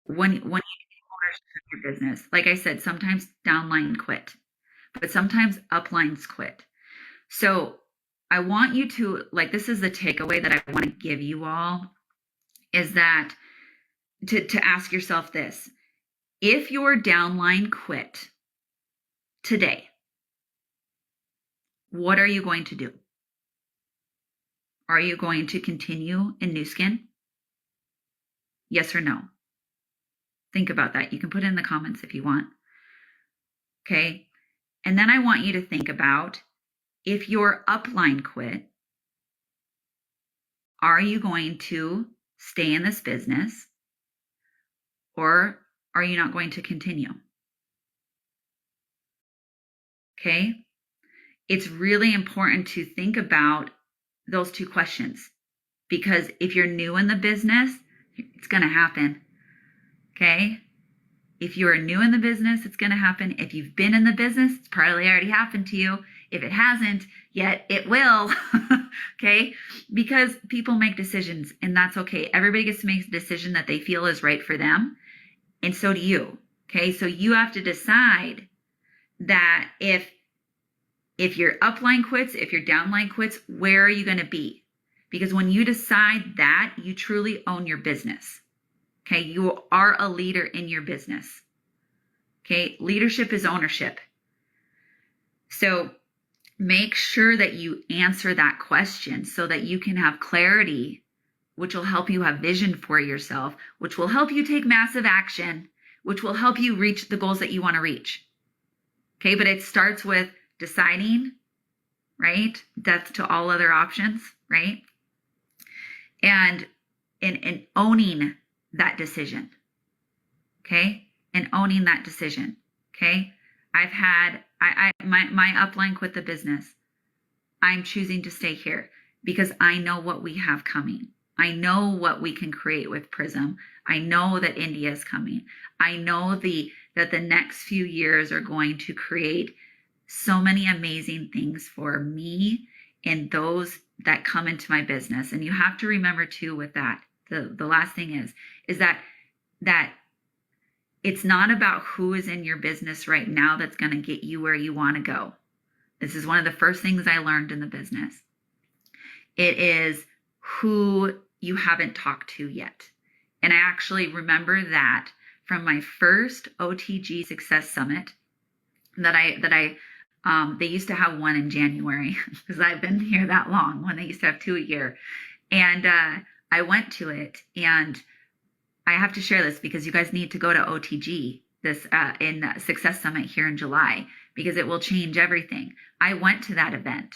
when you take ownership of your business. Like I said, sometimes downline quit, but sometimes uplines quit. So I want you to, like, this is the takeaway that I want to give you all, is that to ask yourself this: if your downline quit today, what are you going to do? Are you going to continue in Nu Skin? Yes or no? Think about that. You can put it in the comments if you want. Okay. And then I want you to think about, if your upline quit, are you going to stay in this business, or are you not going to continue? Okay. It's really important to think about those two questions, because if you're new in the business, it's going to happen. Okay. If you are new in the business, it's going to happen. If you've been in the business, it's probably already happened to you. If it hasn't yet, it will. Okay. Because people make decisions, and that's okay. Everybody gets to make a decision that they feel is right for them. And so do you. Okay. So you have to decide that if your upline quits, if your downline quits, where are you going to be? Because when you decide that, you truly own your business. Okay. You are a leader in your business. Okay. Leadership is ownership. So make sure that you answer that question so that you can have clarity, which will help you have vision for yourself, which will help you take massive action, which will help you reach the goals that you want to reach. Okay. But it starts with deciding, right? Death to all other options, right? And in owning that decision. Okay. And owning that decision. Okay. I've had my upline quit the business. I'm choosing to stay here because I know what we have coming. I know what we can create with Prism. I know that India is coming. I know that the next few years are going to create so many amazing things for me and those that come into my business. And you have to remember too, with that, the last thing is that it's not about who is in your business right now that's going to get you where you want to go. This is one of the first things I learned in the business. It is who you haven't talked to yet. And I actually remember that from my first OTG Success Summit they used to have one in January because I've been here that long, when they used to have two a year. And I went to it, and I have to share this because you guys need to go to OTG this in Success Summit here in July, because it will change everything. I went to that event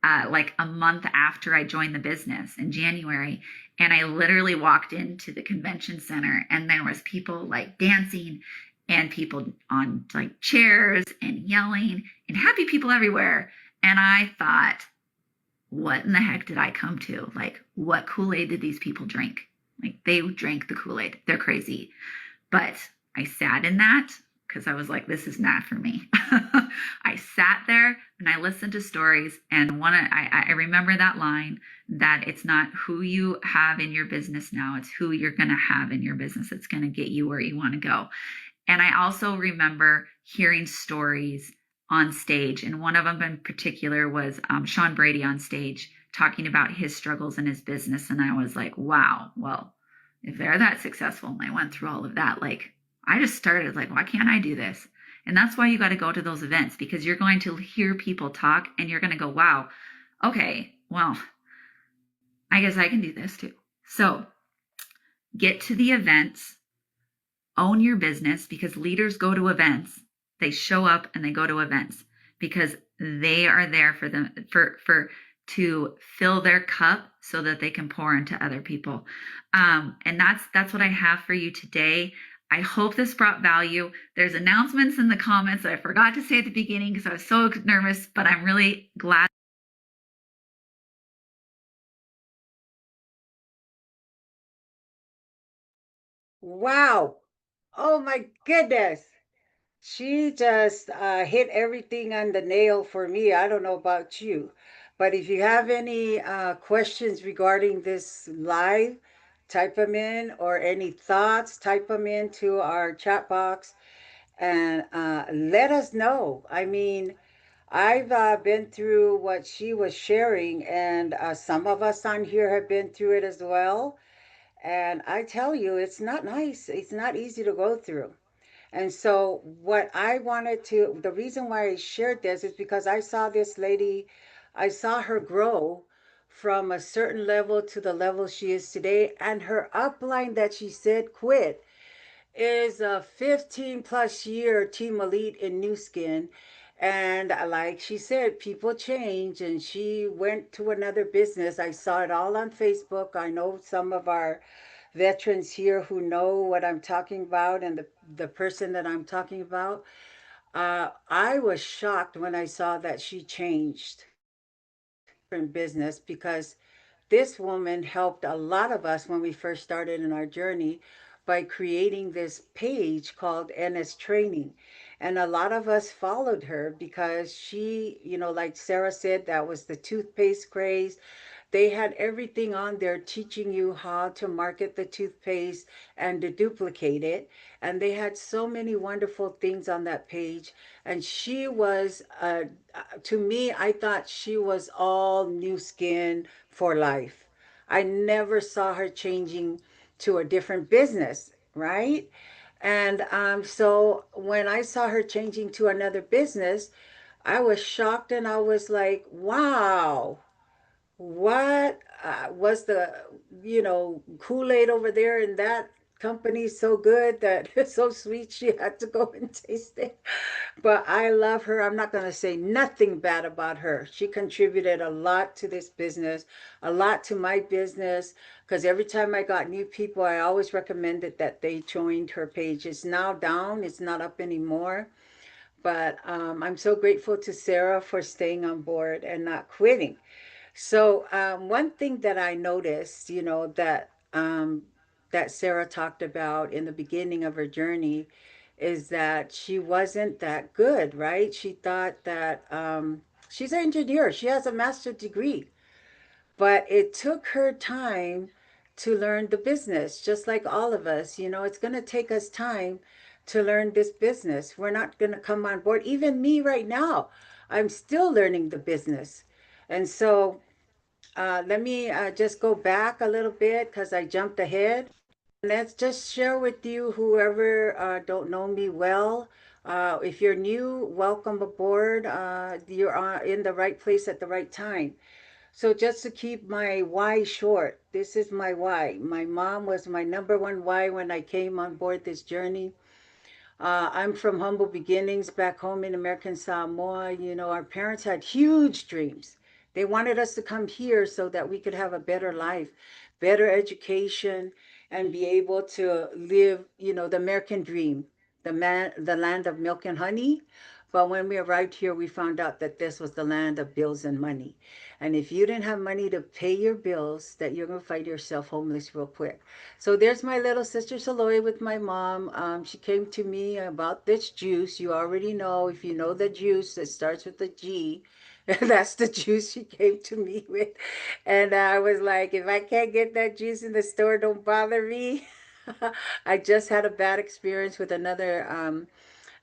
like a month after I joined the business in January, and I literally walked into the convention center, and there was people like dancing and people on like chairs and yelling and happy people everywhere. And I thought, what in the heck did I come to? Like, what Kool-Aid did these people drink? Like, they drank the Kool-Aid. They're crazy. But I sat in that because I was like, this is not for me. I sat there and I listened to stories, and I remember that line, that it's not who you have in your business now, it's who you're going to have in your business that's going to get you where you want to go. And I also remember hearing stories on stage, and one of them in particular was Sean Brady on stage talking about his struggles in his business. And I was like, wow, well, if they're that successful and I went through all of that, like, I just started like, why can't I do this? And that's why you got to go to those events, because you're going to hear people talk and you're going to go, wow, okay, well, I guess I can do this too. So get to the events, own your business, because leaders go to events. They show up and they go to events because they are there for them, to fill their cup so that they can pour into other people. And that's what I have for you today. I hope this brought value. There's announcements in the comments that I forgot to say at the beginning because I was so nervous, but I'm really glad. Wow. Oh my goodness. She just hit everything on the nail for me. I don't know about you. But if you have any questions regarding this live, type them in, or any thoughts, type them into our chat box, and let us know. I mean, I've been through what she was sharing, and some of us on here have been through it as well. And I tell you, it's not nice. It's not easy to go through. And so, what I wanted to, the reason why I shared this is because I saw this lady, I saw her grow from a certain level to the level she is today. And her upline that she said quit is a 15 plus year team elite in New Skin. And like she said, people change, and she went to another business. I saw it all on Facebook. I know some of our veterans here who know what I'm talking about, and the person that I'm talking about. I was shocked when I saw that she changed from business, because this woman helped a lot of us when we first started in our journey by creating this page called NS Training. And a lot of us followed her because she, like Sarah said, that was the toothpaste craze. They had everything on there teaching you how to market the toothpaste and to duplicate it. And they had so many wonderful things on that page. And she was, to me, I thought she was all New Skin for life. I never saw her changing to a different business, right? And so when I saw her changing to another business, I was shocked, and I was like, wow, what was the, Kool-Aid over there in that company so good that it's so sweet she had to go and taste it. But I love her. I'm not going to say nothing bad about her. She contributed a lot to this business, a lot to my business, because every time I got new people, I always recommended that they joined her page. It's now down, it's not up anymore. But I'm so grateful to Sarah for staying on board and not quitting. So one thing that I noticed, that Sarah talked about in the beginning of her journey, is that she wasn't that good, right? She thought that she's an engineer, she has a master's degree, but it took her time to learn the business, just like all of us. It's going to take us time to learn this business. We're not going to come on board. Even me right now, I'm still learning the business. And so let me just go back a little bit because I jumped ahead. Let's just share with you, whoever don't know me well. If you're new, welcome aboard. You're in the right place at the right time. So just to keep my why short, this is my why. My mom was my number one why when I came on board this journey. I'm from humble beginnings back home in American Samoa. Our parents had huge dreams. They wanted us to come here so that we could have a better life, better education, and be able to live, the American dream, the land of milk and honey. But when we arrived here, we found out that this was the land of bills and money. And if you didn't have money to pay your bills, that you're going to find yourself homeless real quick. So there's my little sister Saloy with my mom. She came to me about this juice. You already know, if you know the juice that starts with a G, that's the juice she came to me with. And I was like, if I can't get that juice in the store, don't bother me. I just had a bad experience with another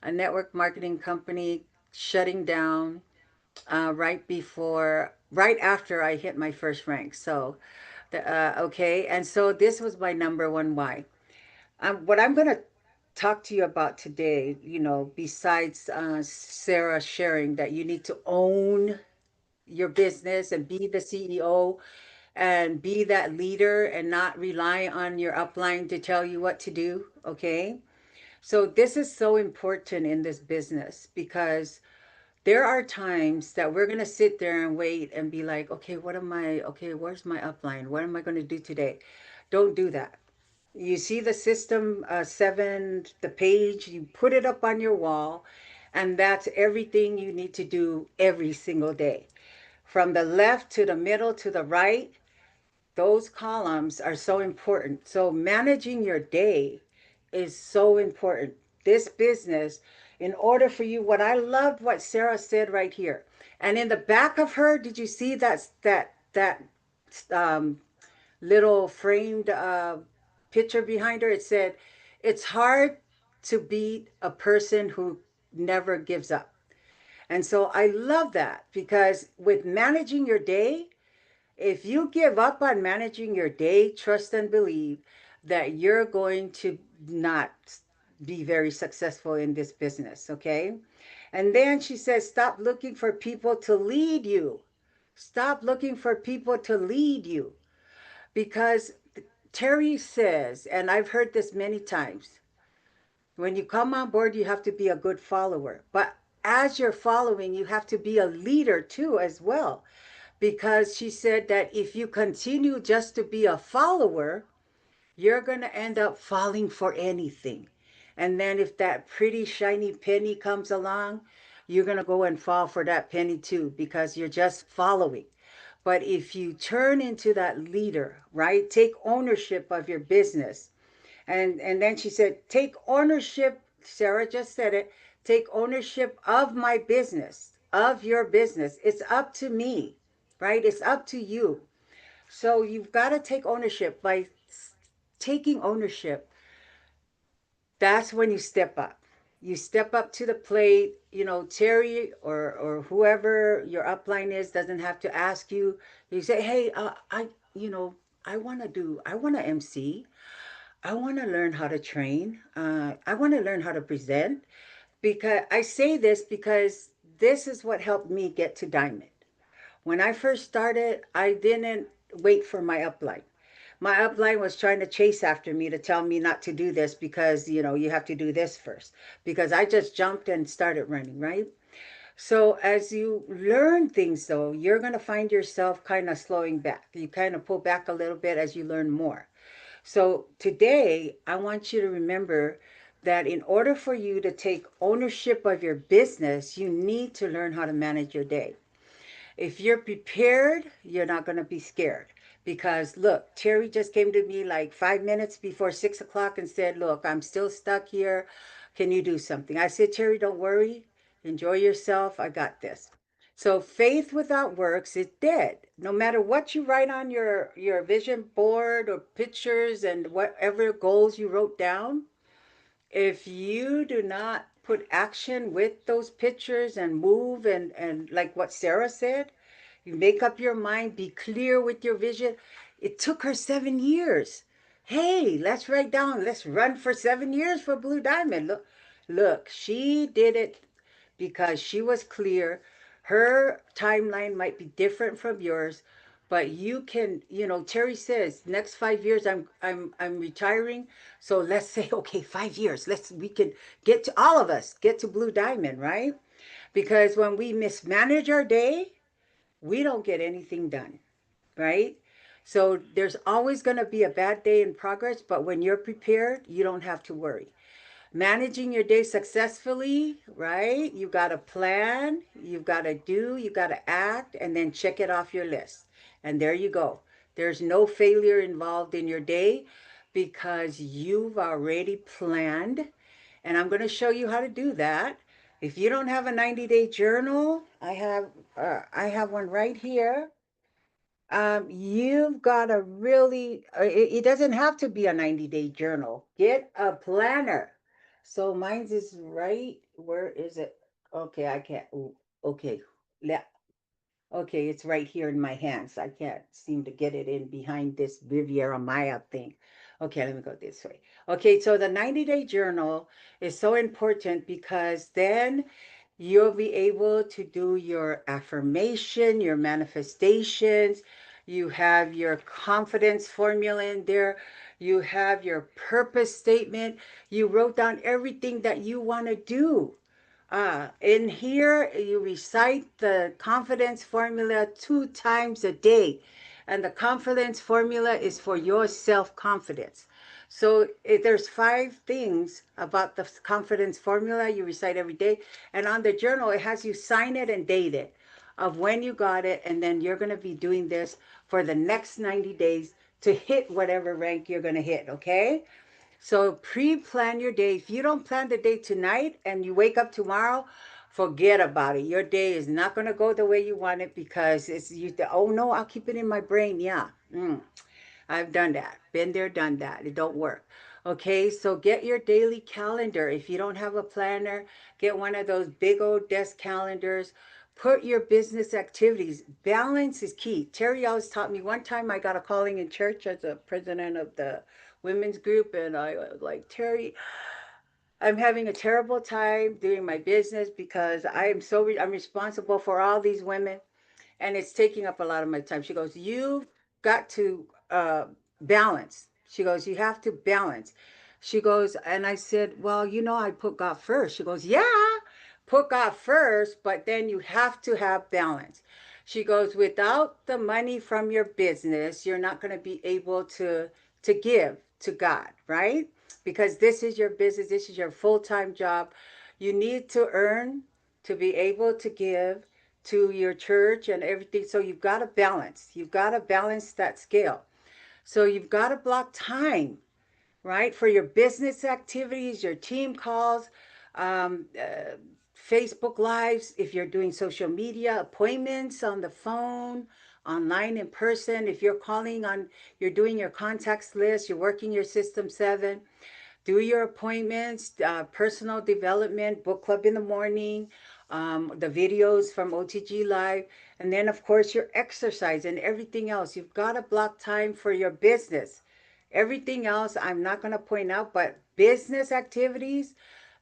a network marketing company shutting down right after I hit my first rank. So, okay, and so this was my number one why. What I'm going to talk to you about today, besides Sarah sharing that you need to own your business and be the CEO and be that leader and not rely on your upline to tell you what to do, okay? So this is so important in this business, because there are times that we're going to sit there and wait and be like, okay, where's my upline? What am I going to do today? Don't do that. You see the system seven, the page, you put it up on your wall, and that's everything you need to do every single day. From the left to the middle to the right, those columns are so important. So managing your day is so important. This business, in order for you, what I loved what Sarah said right here. And in the back of her, did you see that um little framed picture behind her. It said, "It's hard to beat a person who never gives up." And so I love that because with managing your day, if you give up on managing your day, trust and believe that you're going to not be very successful in this business, okay? And then she says, stop looking for people to lead you. Stop looking for people to lead you. Because Terry says, and I've heard this many times, when you come on board, you have to be a good follower. But as you're following, you have to be a leader too, as well. Because she said that if you continue just to be a follower, you're going to end up falling for anything. And then if that pretty shiny penny comes along, you're going to go and fall for that penny too because you're just following. But if you turn into that leader, right? Take ownership of your business. And then she said, take ownership, Sarah just said it, take ownership of my business, of your business. It's up to me, right? It's up to you. So you've got to take ownership. By taking ownership, that's when you step up. You step up to the plate. You know, Terry or whoever your upline is doesn't have to ask you. You say, hey, you know, I want to MC. I want to learn how to train. I want to learn how to present. Because I say this because this is what helped me get to Diamond. When I first started, I didn't wait for my upline. My upline was trying to chase after me to tell me not to do this because, you know, you have to do this first. Because I just jumped and started running, right? So as you learn things, though, you're going to find yourself kind of slowing back. You kind of pull back a little bit as you learn more. So today, I want you to remember that in order for you to take ownership of your business, you need to learn how to manage your day. If you're prepared, you're not going to be scared. Because look, Terry just came to me like 5 minutes before 6 o'clock and said, look, I'm still stuck here. Can you do something? I said, Terry, don't worry. Enjoy yourself. I got this. So faith without works is dead. No matter what you write on your vision board or pictures and whatever goals you wrote down, if you do not put action with those pictures and move and like what Sarah said, you make up your mind, be clear with your vision. It took her 7 years. Hey, let's write down, let's run for 7 years for Blue Diamond. Look, she did it because she was clear. Her timeline might be different from yours, but you can, you know, Terry says next 5 years I'm retiring. So let's say, okay, 5 years. We can get to all of us, get to Blue Diamond, right? Because when we mismanage our day, we don't get anything done, right? So there's always going to be a bad day in progress, but when you're prepared, you don't have to worry. Managing your day successfully, right? You got to plan, you've got to do, you got to act, and then check it off your list. And there you go. There's no failure involved in your day because you've already planned. And I'm going to show you how to do that. If you don't have a 90-day journal, I have one right here. You've got to really, it doesn't have to be a 90-day journal. Get a planner. So mine's is right. Where is it? Okay, I can't. Ooh, okay. Le- Okay, it's right here in my hands. I can't seem to get it in behind this Riviera Maya thing. Okay, let me go this way. Okay, so the 90-day journal is so important because then you'll be able to do your affirmation, your manifestations. You have your confidence formula in there. You have your purpose statement. You wrote down everything that you want to do. In here, you recite the confidence formula 2 times a day. And the confidence formula is for your self confidence. So there's 5 things about the confidence formula you recite every day. And on the journal, it has you sign it and date it of when you got it. And then you're going to be doing this for the next 90 days to hit whatever rank you're going to hit. Okay. So pre-plan your day. If you don't plan the day tonight and you wake up tomorrow, forget about it. Your day is not going to go the way you want it because it's you. Oh no, I'll keep it in my brain. Yeah. I've done that. Been there, done that. It don't work. Okay, so get your daily calendar. If you don't have a planner, get one of those big old desk calendars. Put your business activities. Balance is key. Terry always taught me. One time I got a calling in church as a president of the women's group, and I was like, Terry, I'm having a terrible time doing my business because I'm responsible for all these women, and it's taking up a lot of my time. She goes, you've got to balance. She goes, you have to balance. She goes, and I said, well, I put God first. She goes, yeah, put God first, but then you have to have balance. She goes, without the money from your business, you're not going to be able to give to God, right? Because this is your business, this is your full-time job. You need to earn to be able to give to your church and everything. So you've got to balance. You've got to balance that scale. So you've got to block time, right, for your business activities, your team calls, um, uh, Facebook Lives, if you're doing social media, appointments on the phone, online, in person. If you're you're doing your contacts list, you're working your System 7, do your appointments, personal development, book club in the morning, the videos from OTG Live, and then, of course, your exercise and everything else. You've got to block time for your business. Everything else, I'm not going to point out, but business activities,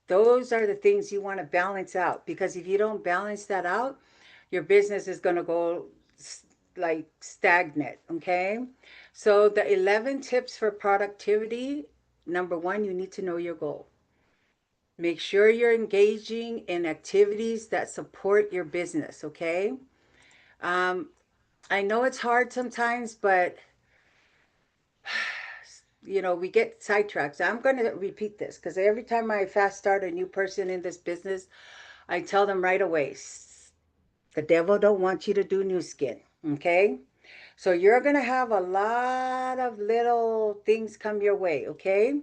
those are the things you want to balance out, because if you don't balance that out, your business is going to go like stagnant. Okay, so the 11 tips for productivity. Number one, you need to know your goal. Make sure you're engaging in activities that support your business. Okay, um, I know it's hard sometimes, but we get sidetracked. So I'm going to repeat this, because every time I fast start a new person in this business, I tell them right away, the devil don't want you to do new skin. Okay, so you're going to have a lot of little things come your way. Okay,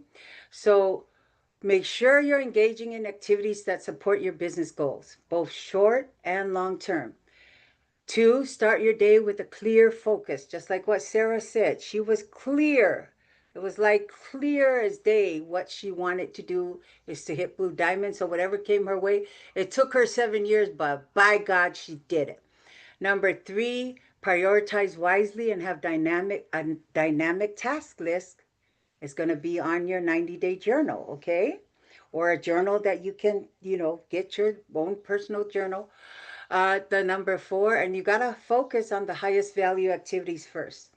so make sure you're engaging in activities that support your business goals, both short and long term. Two, start your day with a clear focus, just like what Sarah said. She was clear. It was like clear as day what she wanted to do is to hit Blue Diamond. So whatever came her way, it took her 7 years, but by God, she did it. Number three, prioritize wisely and have a dynamic task list. It's going to be on your 90-day journal, okay? Or a journal that you can, get your own personal journal. The number four, and you got to focus on the highest value activities first.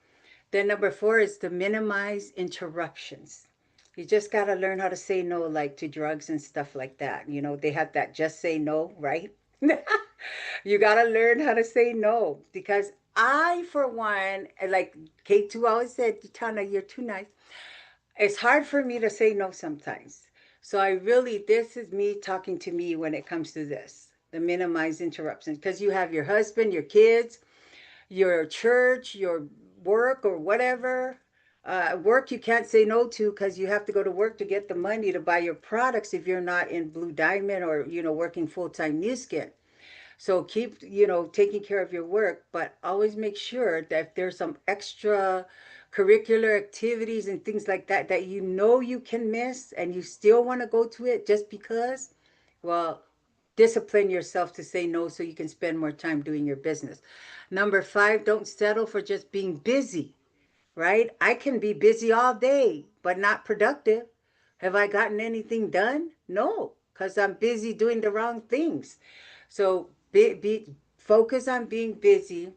Then number four is to minimize interruptions. You just got to learn how to say no, like to drugs and stuff like that. They have that just say no, right? You got to learn how to say no, because I, for one, like K2 always said, Tana, you're too nice. It's hard for me to say no sometimes. So this is me talking to me when it comes to this, the minimize interruptions, because you have your husband, your kids, your church, your work, or whatever. Work you can't say no to, because you have to go to work to get the money to buy your products if you're not in Blue Diamond or working full-time Nu Skin. So keep, taking care of your work, but always make sure that if there's some extra curricular activities and things like that that you can miss and you still want to go to it just because, well, discipline yourself to say no so you can spend more time doing your business. Number five, don't settle for just being busy, right? I can be busy all day, but not productive. Have I gotten anything done? No, because I'm busy doing the wrong things. So focus on being busy,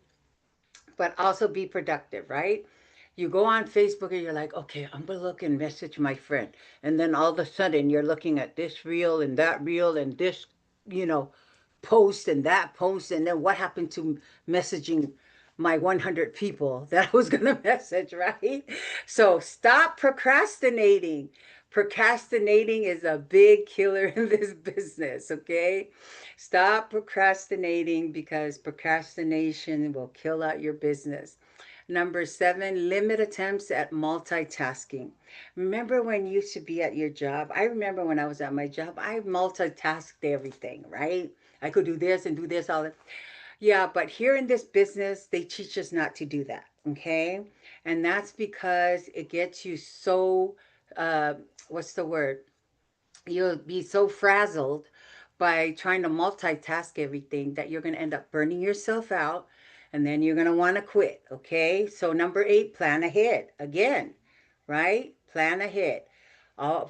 but also be productive, right? You go on Facebook and you're like, okay, I'm gonna look and message my friend, and then all of a sudden you're looking at this reel and that reel and this, you know, post and that post, and then what happened to messaging my 100 people that I was gonna message, right? So stop procrastinating. Procrastinating is a big killer in this business, okay? Stop procrastinating, because procrastination will kill out your business. Number seven, limit attempts at multitasking. Remember when you used to be at your job? I remember when I was at my job, I multitasked everything, right? I could do this and do this all. Yeah, but here in this business, they teach us not to do that. Okay. And that's because it gets you so, uh, what's the word? You'll be so frazzled by trying to multitask everything that you're going to end up burning yourself out, and then you're going to want to quit. Okay. So, number 8, plan ahead. Again, right? Plan ahead.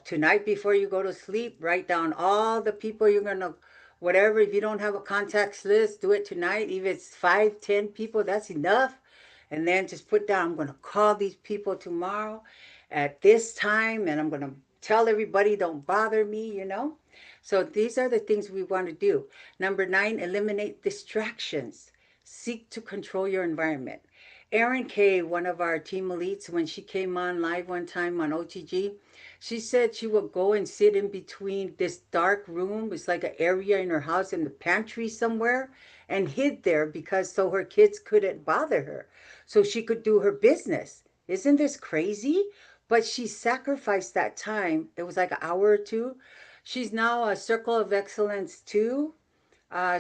Tonight, before you go to sleep, write down all the people you're going to, whatever. If you don't have a contacts list, do it tonight. If it's 5, 10 people, that's enough. And then just put down, I'm going to call these people tomorrow at this time, and I'm going to tell everybody don't bother me. So these are the things we want to do. Number 9, eliminate distractions. Seek to control your environment. Erin Kay, one of our team elites, when she came on live one time on OTG, she said she would go and sit in between this dark room. It's like an area in her house in the pantry somewhere, and hid there because so her kids couldn't bother her, so she could do her business. Isn't this crazy? But she sacrificed that time. It was like an hour or two. She's now a Circle of Excellence too.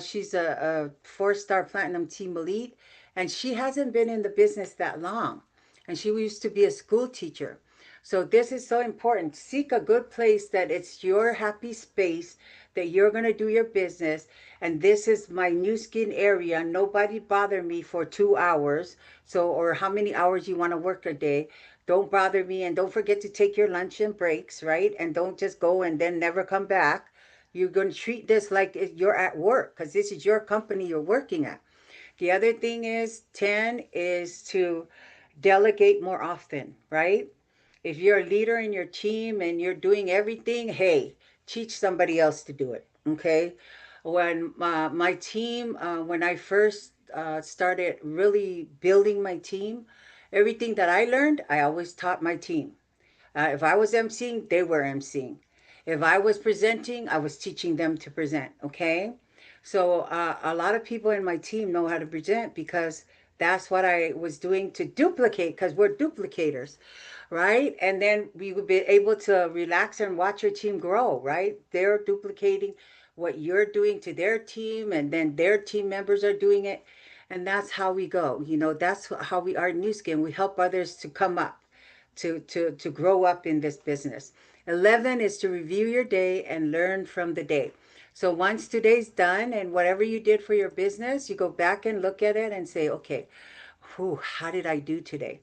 She's a 4-star platinum team elite, and she hasn't been in the business that long. And she used to be a school teacher. So this is so important. Seek a good place that it's your happy space, that you're going to do your business. And this is my new skin area. Nobody bother me for 2 hours. So, or how many hours you want to work a day. Don't bother me. And don't forget to take your lunch and breaks, right? And don't just go and then never come back. You're going to treat this like you're at work, because this is your company you're working at. The other thing is 10 is to delegate more often, right? If you're a leader in your team and you're doing everything, hey, teach somebody else to do it. Okay. When my team, when I first started really building my team, everything that I learned, I always taught my team. If I was emceeing, they were emceeing. If I was presenting, I was teaching them to present. Okay. So a lot of people in my team know how to present because that's what I was doing to duplicate, because we're duplicators, right? And then we would be able to relax and watch your team grow, right? They're duplicating what you're doing to their team, and then their team members are doing it. And that's how we go. That's how we are New Skin. We help others to come up, to grow up in this business. 11 is to review your day and learn from the day. So once today's done and whatever you did for your business, you go back and look at it and say, okay, whew, how did I do today?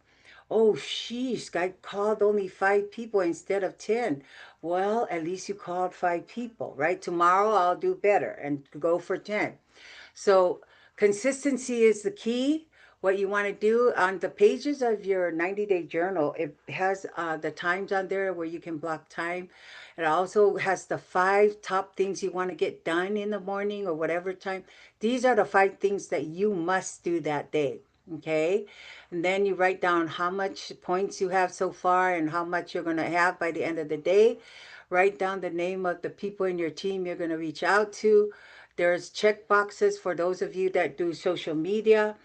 Oh, sheesh, I called only 5 people instead of 10. Well, at least you called 5 people, right? Tomorrow I'll do better and go for 10. So consistency is the key. What you want to do on the pages of your 90-day journal, it has the times on there where you can block time. It also has the 5 top things you want to get done in the morning or whatever time. These are the 5 things that you must do that day. Okay. And then you write down how much points you have so far and how much you're going to have by the end of the day. Write down the name of the people in your team you're going to reach out to. There's check boxes for those of you that do social media.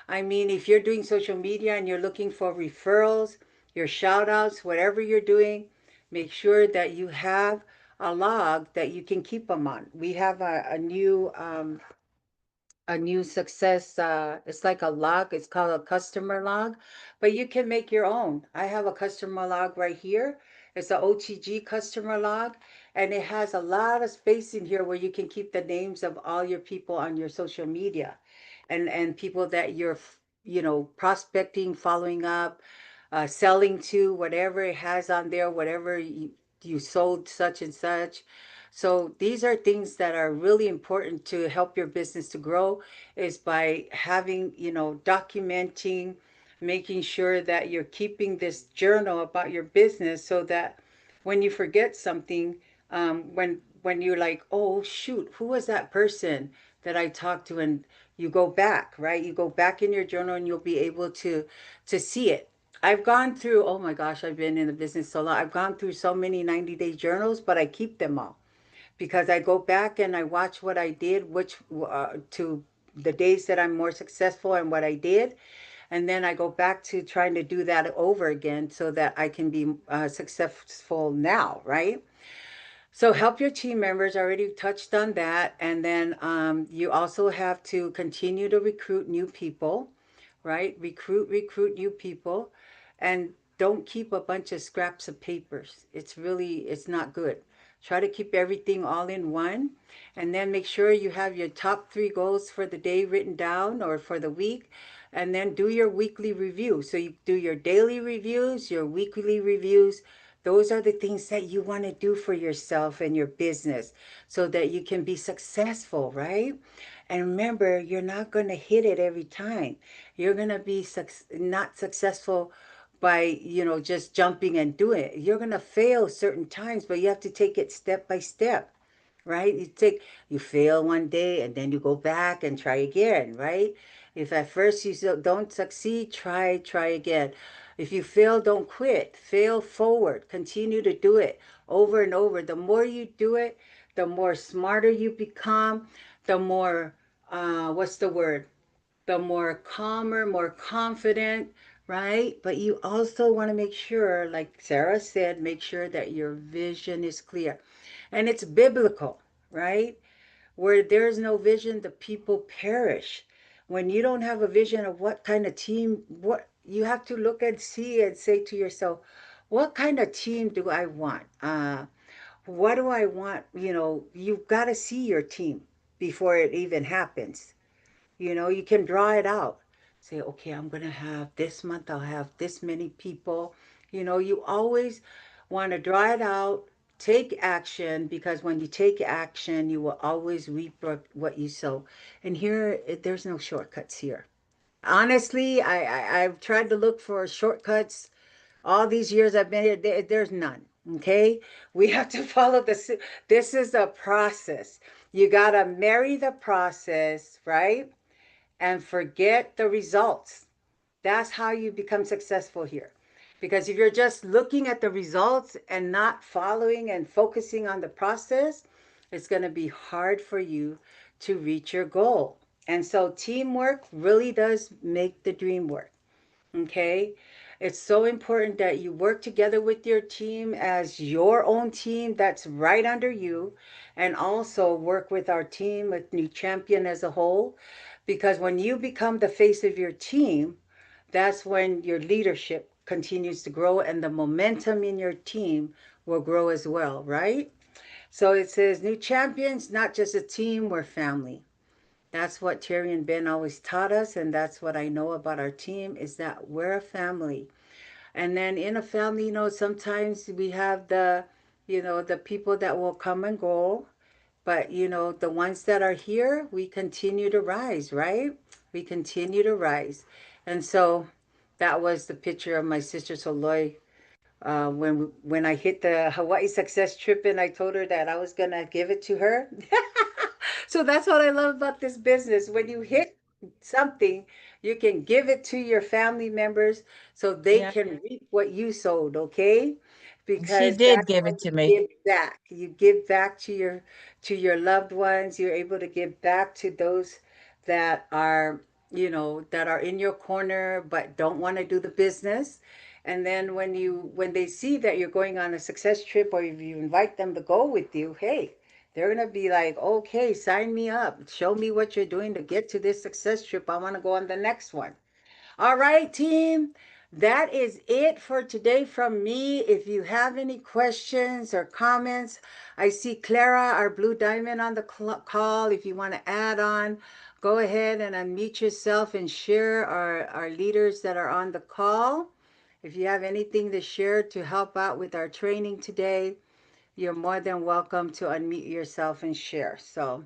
I mean, if you're doing social media and you're looking for referrals, your shout outs, whatever you're doing, make sure that you have a log that you can keep them on. We have a new success. It's like a log. It's called a customer log, but you can make your own. I have a customer log right here. It's a OTG customer log, and it has a lot of space in here where you can keep the names of all your people on your social media, and people that you're prospecting, following up, selling to, whatever it has on there, whatever you sold such and such. So these are things that are really important to help your business to grow, is by having, documenting, making sure that you're keeping this journal about your business, so that when you forget something, when you're like, oh shoot, who was that person that I talked to? And you go back, right? You go back in your journal and you'll be able to see it. I've gone through, oh my gosh, I've been in the business so long. I've gone through so many 90-day journals, but I keep them all because I go back and I watch what I did, which to the days that I'm more successful and what I did. And then I go back to trying to do that over again so that I can be successful now, right? So help your team members. I already touched on that. And then you also have to continue to recruit new people. right? Recruit new people, and don't keep a bunch of scraps of papers. It's not good. Try to keep everything all in one, and then make sure you have your top 3 goals for the day written down or for the week, and then do your weekly review. So you do your daily reviews, your weekly reviews. Those are the things that you want to do for yourself and your business so that you can be successful, right? And remember, you're not going to hit it every time. You're going to be not successful by, just jumping and doing it. You're going to fail certain times, but you have to take it step by step, right? You fail one day and then you go back and try again, right? If at first you don't succeed, try again. If you fail, don't quit. Fail forward. Continue to do it over and over. The more you do it, the more smarter you become, the more, what's the word? The more calmer, more confident, right? But you also want to make sure, like Sarah said, make sure that your vision is clear. And it's biblical, right? Where there's no vision, the people perish. When you don't have a vision of what kind of team, what you have to look and see and say to yourself, what kind of team do I want? What do I want? You've got to see your team before it even happens. You can draw it out. Say, okay, I'm going to have this month, I'll have this many people. You always want to draw it out, take action, because when you take action, you will always reap what you sow. And here, there's no shortcuts here. Honestly, I've tried to look for shortcuts all these years I've been here. There's none. Okay, we have to follow this. This is a process. You got to marry the process, right? And forget the results. That's how you become successful here. Because if you're just looking at the results and not following and focusing on the process, it's going to be hard for you to reach your goal. And so teamwork really does make the dream work. Okay. It's so important that you work together with your team as your own team that's right under you, and also work with our team, with New Champion as a whole. Because when you become the face of your team, that's when your leadership continues to grow and the momentum in your team will grow as well, right? So it says, New Champions, not just a team, we're family. That's what Terry and Ben always taught us, and that's what I know about our team is that we're a family. And then in a family, sometimes we have the people that will come and go, but the ones that are here, we continue to rise, right? We continue to rise. And so that was the picture of my sister Soloy when I hit the Hawaii success trip, and I told her that I was gonna give it to her. So that's what I love about this business. When you hit something, you can give it to your family members so they Yeah, can reap what you sowed, okay? she Because did that's give how it to you me. give back. You give back to your loved ones. You're able to give back to those that are in your corner but don't want to do the business. And then when they see that you're going on a success trip, or if you invite them to go with you, hey, they're gonna be like, okay, sign me up. Show me what you're doing to get to this success trip. I want to go on the next one. All right, team. That is it for today from me. If you have any questions or comments, I see Clara, our Blue Diamond, on the call. If you want to add on, go ahead and unmute yourself and share our leaders that are on the call. If you have anything to share to help out with our training today, you're more than welcome to unmute yourself and share. So,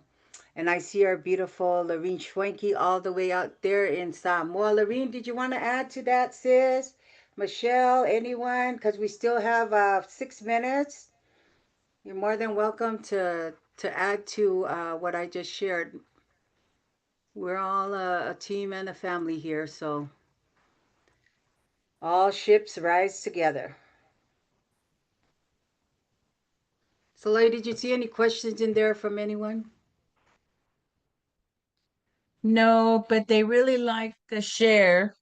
and I see our beautiful Lorene Schwenke all the way out there in Samoa. Lorene, did you want to add to that, sis? Michelle, anyone? Because we still have 6 minutes. You're more than welcome to add to what I just shared. We're all a team and a family here, so all ships rise together. So, Lady, did you see any questions in there from anyone? No, but they really liked the share.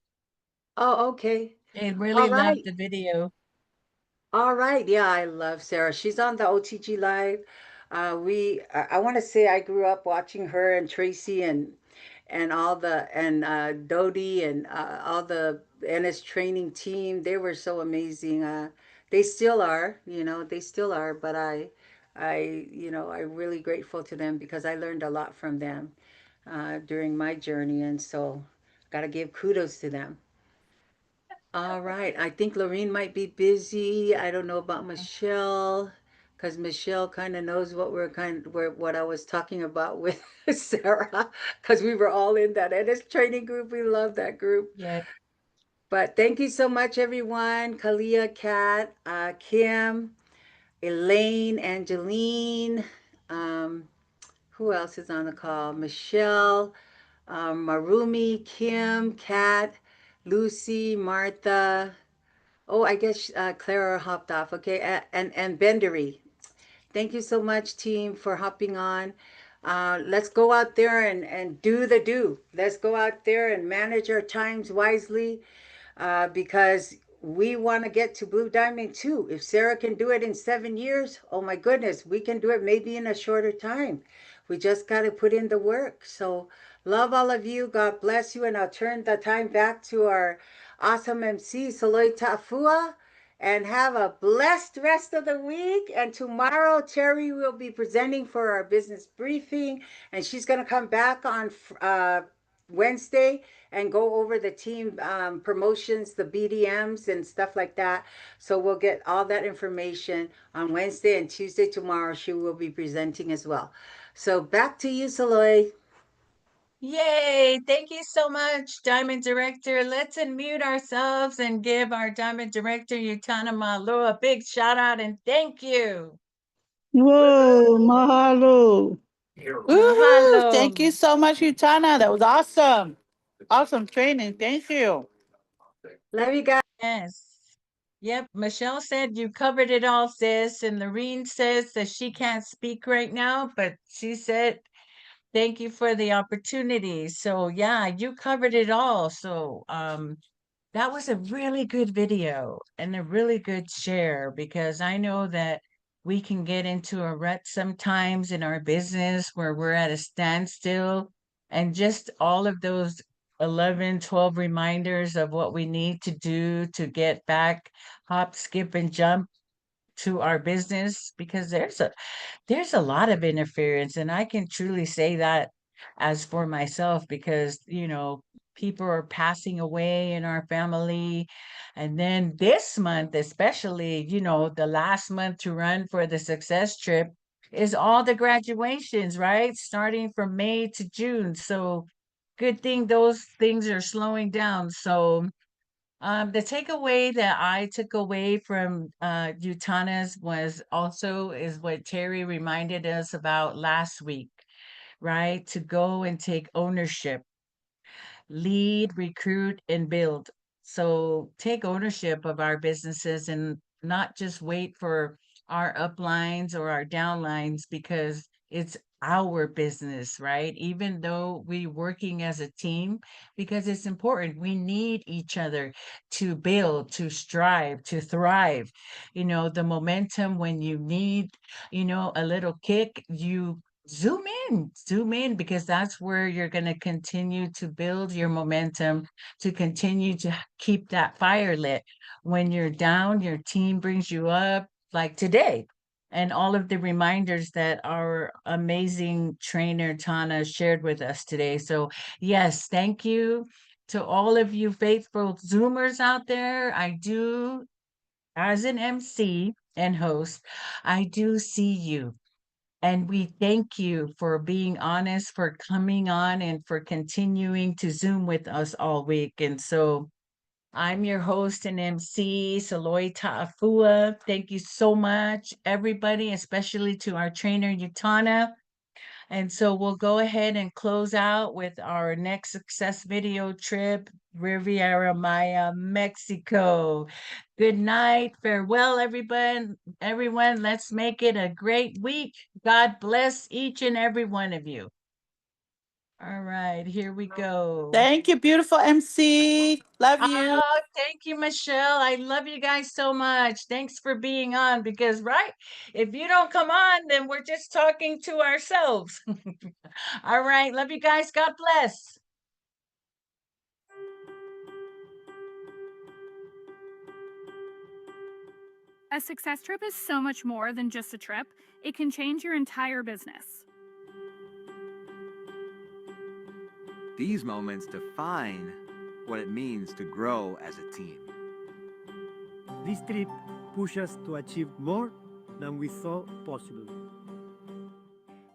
Oh, okay. They All really loved right. the video. All right. Yeah, I love Sarah. She's on the OTG Live. I want to say I grew up watching her and Tracy, and Dodie and all the NS training team. They were so amazing. They still are, they still are. But I'm really grateful to them because I learned a lot from them during my journey, and so got to give kudos to them. All right. I think Lorene might be busy. I don't know about Michelle, because Michelle kind of knows what I was talking about with Sarah, because we were all in that NS training group. We love that group. Yeah. But thank you so much, everyone. Kalia, Kat, Kim, Elaine, Angeline. Um, who else is on the call? Michelle, Marumi, Kim, Kat, Lucy, Martha. Oh, I guess Clara hopped off. Okay, and Bendery. Thank you so much, team, for hopping on. Let's go out there and do the do. Let's go out there and manage our times wisely because we want to get to Blue Diamond too. If Sarah can do it in 7 years, oh my goodness, we can do it maybe in a shorter time. We just got to put in the work. So, love all of you. God bless you. And I'll turn the time back to our awesome MC, Saloy Tafua. And have a blessed rest of the week. And tomorrow, Terry will be presenting for our business briefing. And she's going to come back on Wednesday and go over the team promotions, the BDMs, and stuff like that. So we'll get all that information on Wednesday and Tuesday. Tomorrow, she will be presenting as well. So back to you, Saloy. Yay! Thank you so much, Diamond Director. Let's unmute ourselves and give our Diamond Director, Yutana Malo, a big shout out and thank you. Whoa, mahalo. Woohoo! Thank you Mahalo. so much, Utana. That was awesome. Awesome training. Thank you. Love you guys. Yes. Yep. Michelle said you covered it all, sis. And Lorene says that she can't speak right now, but she said thank you for the opportunity. So yeah, you covered it all. So that was a really good video and a really good share because I know that we can get into a rut sometimes in our business where we're at a standstill and just all of those 11, 12 reminders of what we need to do to get back, hop, skip, and jump to our business because there's a lot of interference and I can truly say that as for myself because people are passing away in our family and then this month especially the last month to run for the success trip is all the graduations, right, starting from May to June. So good thing those things are slowing down. So the takeaway that I took away from Utana's was also is what Terry reminded us about last week, right? To go and take ownership, lead, recruit, and build. So take ownership of our businesses and not just wait for our uplines or our downlines because it's our business, right? Even though we're working as a team, because it's important. We need each other to build, to strive, to thrive. The momentum when you need, a little kick, you zoom in because that's where you're going to continue to build your momentum to continue to keep that fire lit. When you're down, your team brings you up, like today, and all of the reminders that our amazing trainer Tana shared with us today. So yes, thank you to all of you faithful zoomers out there. I do, as an MC and host, I do see you, and we thank you for being honest, for coming on, and for continuing to Zoom with us all week. And so I'm your host and MC, Saloy Taafua. Thank you so much, everybody, especially to our trainer, Utana. And so we'll go ahead and close out with our next success video trip, Riviera Maya, Mexico. Good night. Farewell, everyone. Everyone, let's make it a great week. God bless each and every one of you. All right, here we go. Thank you, beautiful MC. Love you. Oh, thank you, Michelle. I love you guys so much. Thanks for being on because, right, if you don't come on, then we're just talking to ourselves. All right, love you guys. God bless. A success trip is so much more than just a trip. It can change your entire business. These moments define what it means to grow as a team. This trip pushed us to achieve more than we thought possible.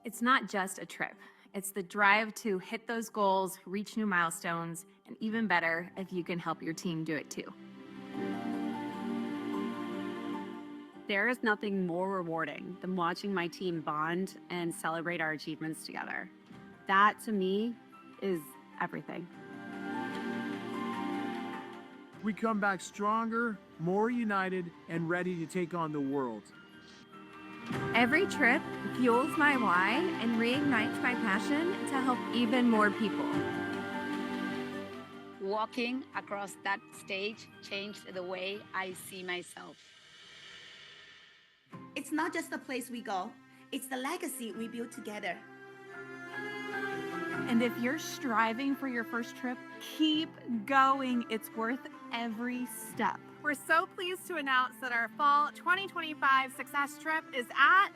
It's not just a trip. It's the drive to hit those goals, reach new milestones, and even better if you can help your team do it too. There is nothing more rewarding than watching my team bond and celebrate our achievements together. That, to me, is everything. We come back stronger, more united, and ready to take on the world. Every trip fuels my why and reignites my passion to help even more people. Walking across that stage changed the way I see myself. It's not just the place we go, it's the legacy we build together. And if you're striving for your first trip, keep going. It's worth every step. We're so pleased to announce that our fall 2025 success trip is at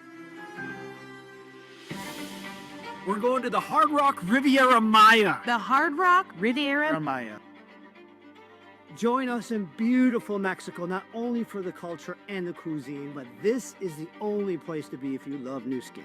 We're going to the Hard Rock Riviera Maya. the Hard Rock Riviera. Maya. Join us in beautiful Mexico, not only for the culture and the cuisine, but this is the only place to be if you love Nu Skin.